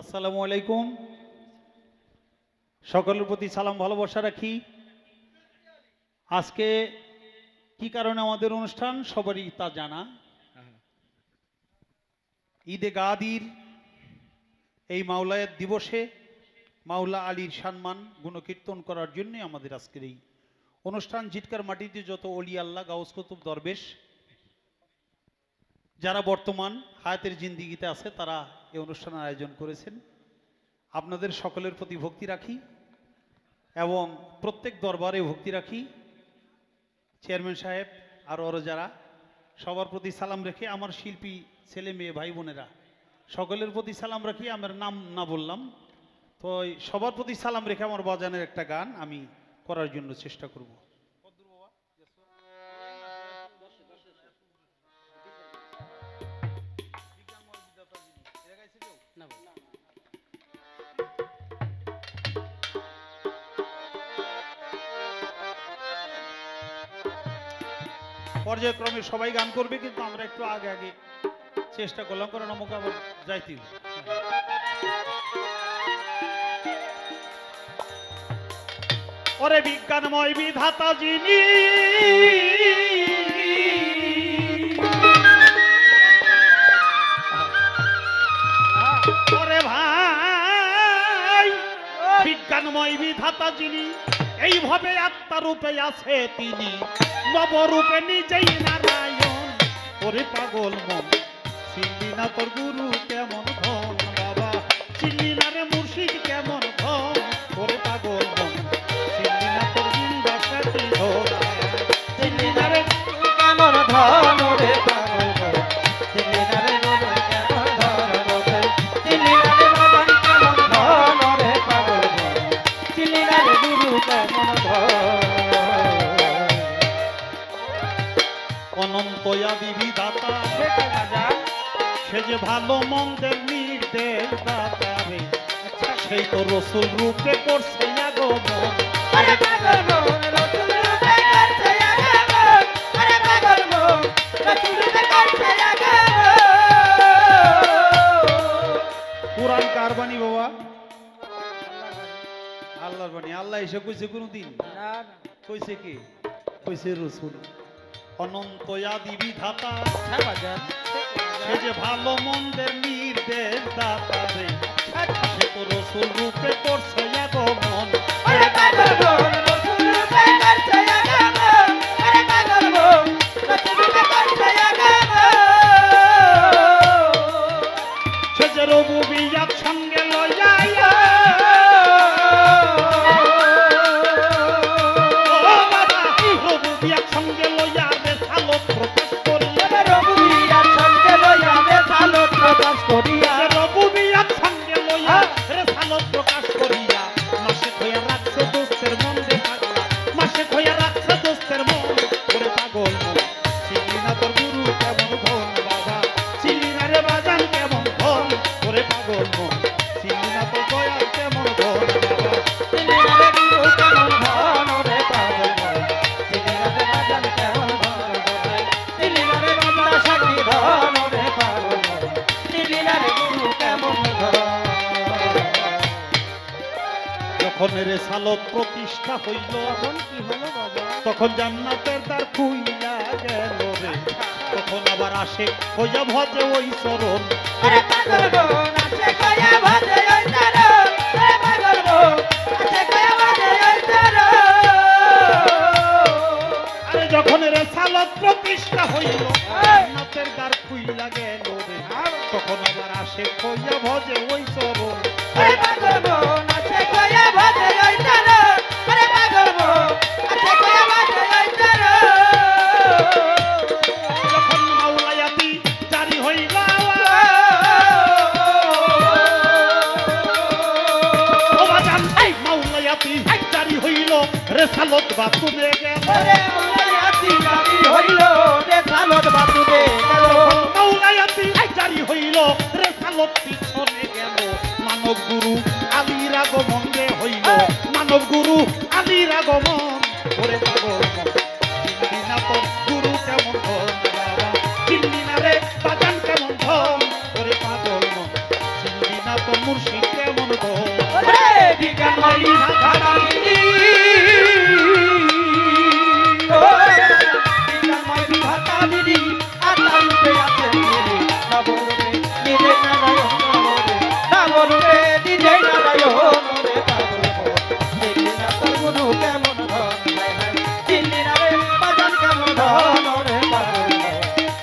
আসসালামু আলাইকুম। সকলের প্রতি সালাম ভালোবাসা রাখি। আজকে কি কারণে আমাদের অনুষ্ঠান সবারই তা জানা। ঈদে গাদির এই মাওলায়াত দিবসে মাওলা আলীর সম্মান গুণকীর্তন করার জন্য আমাদের আজকের এই অনুষ্ঠান। জিটকার মাটিতে যত অলি আল্লাহ গাউস কুতুব দরবেশ যারা বর্তমান হায়াতের জিন্দিগিতে আছে তারা এই অনুষ্ঠানের আয়োজন করেছেন। আপনাদের সকলের প্রতি ভক্তি রাখি এবং প্রত্যেক দরবারে ভক্তি রাখি। চেয়ারম্যান সাহেব আর ওরা যারা সবার প্রতি সালাম রেখে আমার শিল্পী ছেলে মেয়ে ভাই বোনেরা সকলের প্রতি সালাম রাখি। আমার নাম না বললাম তো সবার প্রতি সালাম রেখে আমার বাজানের একটা গান আমি করার জন্য চেষ্টা করব। পর্যায়ক্রমে সবাই গান করবে কিন্তু আমরা একটু আগে আগে চেষ্টা করলাম কারণ আমাকে আবার যাইতে হবে। ওরে বিজ্ঞানময় বিধাতা যিনি ওরে ভাই বিজ্ঞানময় বিধাতা যিনি এইভাবে আত্মারূপে আছে তিনি নবরূপে নিজেই নারায়ণ। ওরে পাগল মন চিনলি না তোর গুরু কেমন ধন বাবা, চিনলি না রে মুর্শিদ কেমন ধন। ওরে পাগল মন চিনলি না তোর গুরু বাসাটি ধন, চিনলি না রে কেমন ধন। ওরে পাগল মন চিনলি না রে গুরু কেমন ধন, চিনলি না রে বাবা কেমন ধন। ওরে পাগল মন চিনলি না রে গুরু কেমন ধন। অনন্ত আদি বিধাতা সে যে ভালো মন্দের নির্দেশ দাতা রে, সেই তো রসুল রূপে করছে আগমন। কুরআন কার বাণী বাবা? আল্লাহর বাণী। আল্লাহ এসে কইছে কোনদিন? কইছে কি? কইছে রসুল। অনন্ত আদি বিধাতা সে যে ভালো মন্দের নির্দেশ দাতা রে, সে তো রসুল রূপে করছে আগমন। সে যে রবুবিয়াত সঙ্গে লইয়া রবুবিয়াত সঙ্গে লইয়া রেসালত প্রকাশ করিয়া, রবুবিয়াত সঙ্গে লইয়া রেসালত প্রকাশ করিয়া, রবুবিয়াত সঙ্গে লইয়া রেসালত প্রকাশ করিয়া মাসে হইয়া রাখছে দোস্তের মন রে পাগলা, মাসে হইয়া রাখছে দোস্তের মন। ওরে পাগল মন চিনলি না তোর গুরু কেমন ধন বাবা, চিনলি না রে বাজান কেমন ধন। ওরে পাগল মন চিনলি না তোর দয়াল কেমন ধন বাবা, চিনলি না রে গুরু কেমন ধন। ওরে পাগল মন চিনলি না রে বাজান কেমন ধন, চিনলি না রে বাবা সাক্ষী ধন। ওরে পাগল মন চিনলি না রে গুরু কেমন ধন। যখন রেসালত প্রতিষ্ঠা হইল কি হলো বাবা, তখন জান্নাতের দ্বার খুইলা গেল রে, তখন আবার আসে হইয়া ভজে ওই চরণ। আরে পাগল মন আসে কয়া ভজে ওই চরণ, আরে পাগল মন আসে কয়া ভজে ওই চরণ। আরে যখন রেসালত প্রতিষ্ঠা হইল জান্নাতের দ্বার খুইলা গেল রে, তখন আবার আসে হইয়া ভজে ওই চরণ। আরে পাগল মন আসে কয়া ভজে ওই চরণ, আরে পাগল মন আসে কয়া ভজে ওই চরণ। যখন মাওলায়াতি জারি হইল ও বাজান, এই মাওলায়াতি জারি হইল রেসালত বাতুলে গেল, মাওলায়াতি জারি হইল রেসালত বাতুলে গেল, মাওলায়াতি জারি হইল রেসালত পিছনে গেল। মানব গুরু আলীর আগমন রে হইল, মানব গুরু আলীর আগমন। ওরে পাগল মন চিনলি না তোর গুরু কেমন ধন বাবা, চিনলি না রে বাজান কেমন ধন। ওরে পাগল মন চিনলি না তোর মুর্শিদ কেমন ধন ওরে বিজ্ঞানময় বিধাতা দিদি ও বিজ্ঞানময় বিধাতা দিদি আত্মা রূপে আছেন তিনি নবরূপে নিজে নারায়ণ নবরূপে নিজে নারায়ণ রে পাগল দেখি না তোর গুরু কেমন ধন চিনলি না রে বাজান কেমন ধন রে পাগল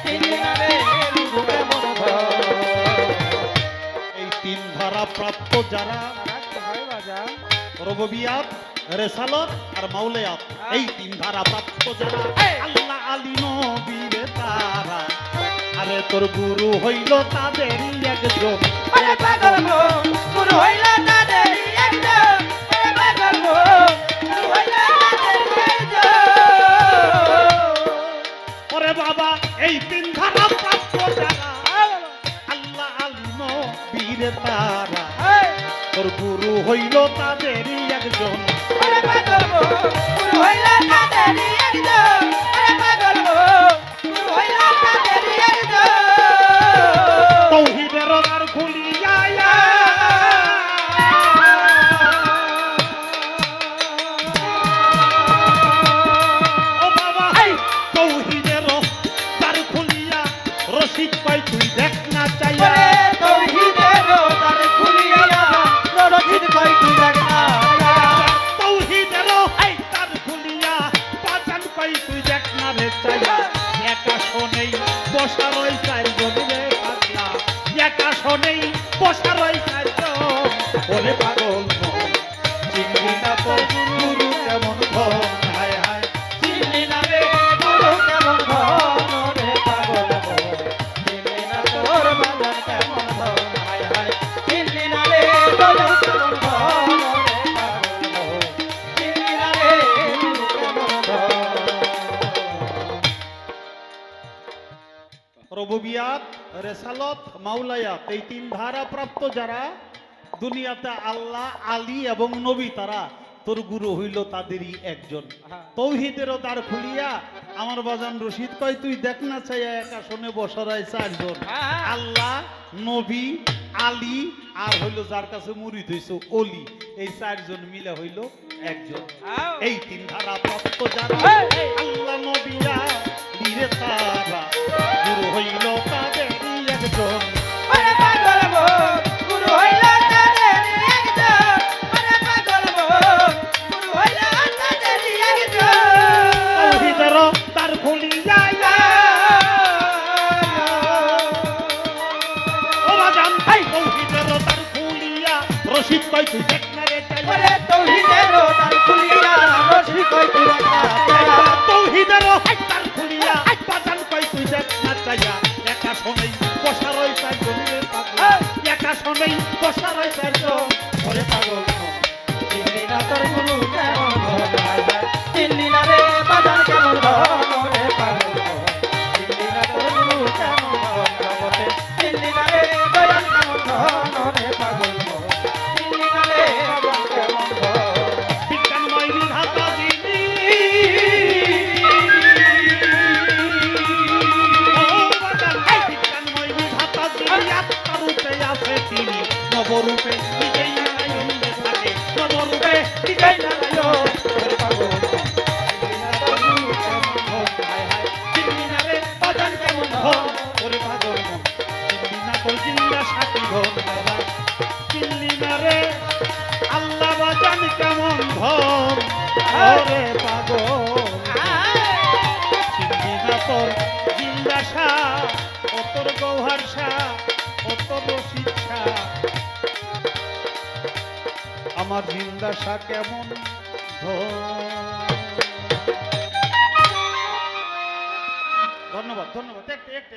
চিনলি না রে গুরু কেমন ধন এই তিন ধারা প্রাপ্ত যারা রুবুবিয়াত রিসালাত আর মাওলায়াত এই তিন ধারা প্রাপ্ত যারা আল্লাহ আলী নবীর তারা আরে তোর গুরু হইল তাদেরই একজন ওরে পাগল গুরু হইল তাদেরই একজন ওরে পাগল গুরু হইল তাদেরই একজন ওরে বাবা এই তিন ধারা প্রাপ্ত যারা আল্লাহ আলী নবীর তারা তোর গুরু হইল তাদেরই একজন ওরে পাগল গুরু হইল তাদেরই একজন ওরে পাগল গুরু হইল তাদেরই একজন তৌহিদের দ্বার খুলিয়া ও বাবা তৌহিদের দ্বার খুলিয়া রশিদ পাই তুই দেখ না চাইয়া ওরে তৌহিদের দ্বার খুলিয়া রশিদ পাই তুই দেখ না তৌহিদের দ্বার খুলিয়া পাচান পাই তুই দেখ না রে চাইয়া একা শোনেই বসা রই চারজন রে পাগলা একা শোনেই বসা রই চারজন ওরে পাগল মন চিংড়ি না তোর গুরু কেমন ধন হায় হায় চিনলি না রে গুরু কেমন ধন রে পাগল চিনলি না তোর বাজান কেমন ধন হায় হায় চিনলি না রে গুরু কেমন ধন রে পাগল চিনলি না রে গুরু কেমন ধন রুবুবিয়াত রিসালাত মাওলায়াত এই তিন ধারা প্রাপ্ত যারা দুনিয়াতে আল্লাহ আলী এবং নবী তারা তোর গুরু হইল তাদেরই একজন তৌহিদেরও দ্বার খুলিয়া আমার বাজান রশিদ কয় তুই দেখ না চাইয়া একা শোনে বসরায় চারজন আল্লাহ নবী আলী আর হইল যার কাছে মুরিদ হইছো অলি এই চারজন মিলে হইল একজন এই তিন ধারা প্রাপ্ত যারা আল্লাহ নবী আলী তারা গুরু হইল তাদেরই একজন ওরে পাগল গুরু হইল তাদেরই একজন ওরে পাগল গুরু হইল তাদেরই একজন তৌহিদের দ্বার খুলিয়া ও বাজান তৌহিদের দ্বার খুলিয়া রশিদ কয় তুই দেখ না রে চাইয়া ওরে তৌহিদের দ্বার খুলিয়া রশিদ কয় তুই দেখ না তৌহিদের দ্বার খুলিয়া বাজান কয় তুই দেখ না চাইয়া একা শোনেই বসা রই চারজন রে পাগলা একা শোনেই বসা রই চারজন ওরে পাগল চিনলি না তোর গুরু কেমন ধন চিনলি না রে বাজান কেমন ধন রে পাগল চিনলি না তোর গুরু কেমন ধন চিনলি না রে বাজান কেমন ধন রে পাগল চিনলি না রে বাজান কেমন ধন বিজ্ঞানময় বিধাতা দিদি ও বাজান বিজ্ঞানময় বিধাতা দিদি আত্মারূপে আছে তিনি নবরূপে নিজেই নারায়ণ থাকে নবরূপে নিজেই নারায়ণ রে পাগল চিনলি না তোর গুরু কেমন ধন হায় হায় চিনলি না রে বাজান কেমন ধন ওরে পাগল মন চিনলি না তোর জিন্দা সাথী ধন বাবা চিনলি না রে আল্লাহ বাজান কেমন ধন ওরে পাগল চিনলি না তোর জিন্দা শাহ ও তোর গৌহার শাহ ও তোর রশিদ শাহ আমার জিন্দা শাহ কেমন ধন্যবাদ ধন্যবাদ একটু